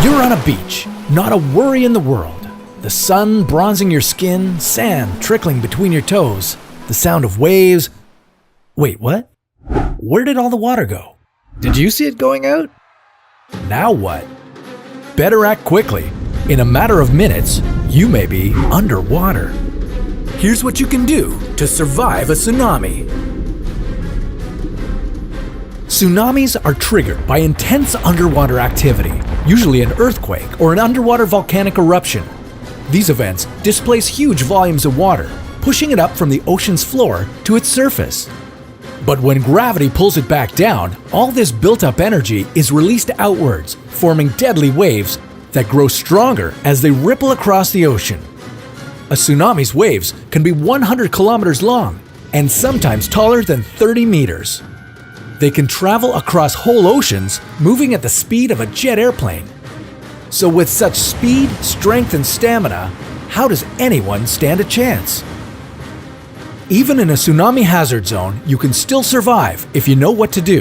You're on a beach, not a worry in the world. The sun bronzing your skin, sand trickling between your toes, the sound of waves. Wait, what? Where did all the water go? Did you see it going out? Now what? Better act quickly. In a matter of minutes, you may be underwater. Here's what you can do to survive a tsunami. Tsunamis are triggered by intense underwater activity, usually an earthquake or an underwater volcanic eruption. These events displace huge volumes of water, pushing it up from the ocean's floor to its surface. But when gravity pulls it back down, all this built-up energy is released outwards, forming deadly waves that grow stronger as they ripple across the ocean. A tsunami's waves can be 100 kilometers long and sometimes taller than 30 meters. They can travel across whole oceans, moving at the speed of a jet airplane. So with such speed, strength, and stamina, how does anyone stand a chance? Even in a tsunami hazard zone, you can still survive if you know what to do.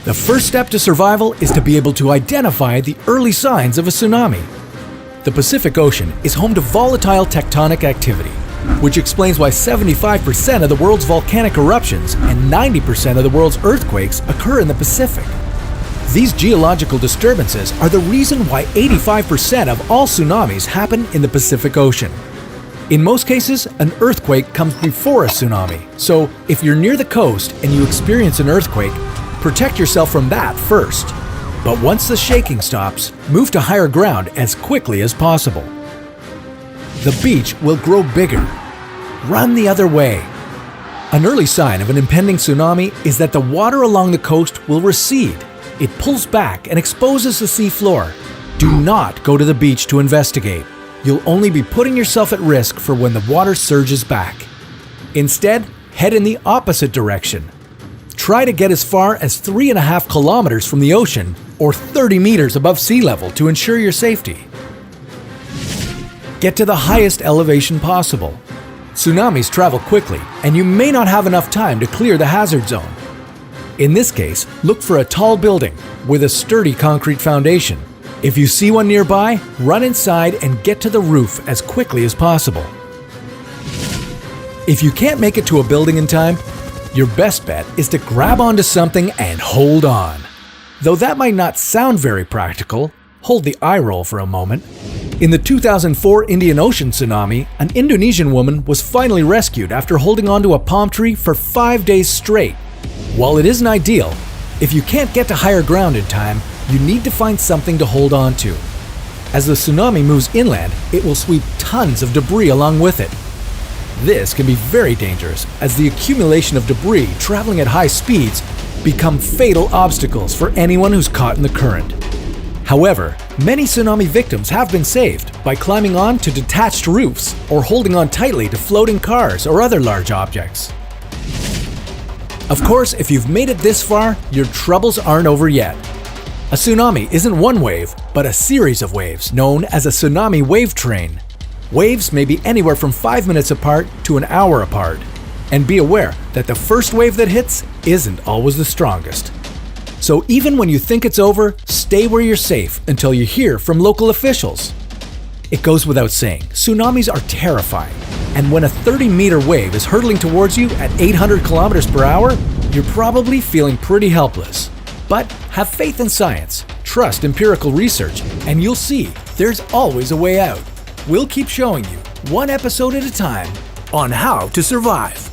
The first step to survival is to be able to identify the early signs of a tsunami. The Pacific Ocean is home to volatile tectonic activity, which explains why 75% of the world's volcanic eruptions and 90% of the world's earthquakes occur in the Pacific. These geological disturbances are the reason why 85% of all tsunamis happen in the Pacific Ocean. In most cases, an earthquake comes before a tsunami, so if you're near the coast and you experience an earthquake, protect yourself from that first. But once the shaking stops, move to higher ground as quickly as possible. The beach will grow bigger. Run the other way. An early sign of an impending tsunami is that the water along the coast will recede. It pulls back and exposes the seafloor. Do not go to the beach to investigate. You'll only be putting yourself at risk for when the water surges back. Instead, head in the opposite direction. Try to get as far as 3.5 kilometers from the ocean or 30 meters above sea level to ensure your safety. Get to the highest elevation possible. Tsunamis travel quickly, and you may not have enough time to clear the hazard zone. In this case, look for a tall building with a sturdy concrete foundation. If you see one nearby, run inside and get to the roof as quickly as possible. If you can't make it to a building in time, your best bet is to grab onto something and hold on. Though that might not sound very practical, hold the eye roll for a moment. In the 2004 Indian Ocean tsunami, an Indonesian woman was finally rescued after holding onto a palm tree for 5 days straight. While it isn't ideal, if you can't get to higher ground in time, you need to find something to hold on to. As the tsunami moves inland, it will sweep tons of debris along with it. This can be very dangerous as the accumulation of debris traveling at high speeds become fatal obstacles for anyone who's caught in the current. However, many tsunami victims have been saved by climbing on to detached roofs or holding on tightly to floating cars or other large objects. Of course, if you've made it this far, your troubles aren't over yet. A tsunami isn't one wave, but a series of waves known as a tsunami wave train. Waves may be anywhere from 5 minutes apart to an hour apart. And be aware that the first wave that hits isn't always the strongest. So even when you think it's over, stay where you're safe until you hear from local officials. It goes without saying, tsunamis are terrifying. And when a 30-meter wave is hurtling towards you at 800 kilometers per hour, you're probably feeling pretty helpless. But have faith in science, trust empirical research, and you'll see there's always a way out. We'll keep showing you, one episode at a time, on how to survive.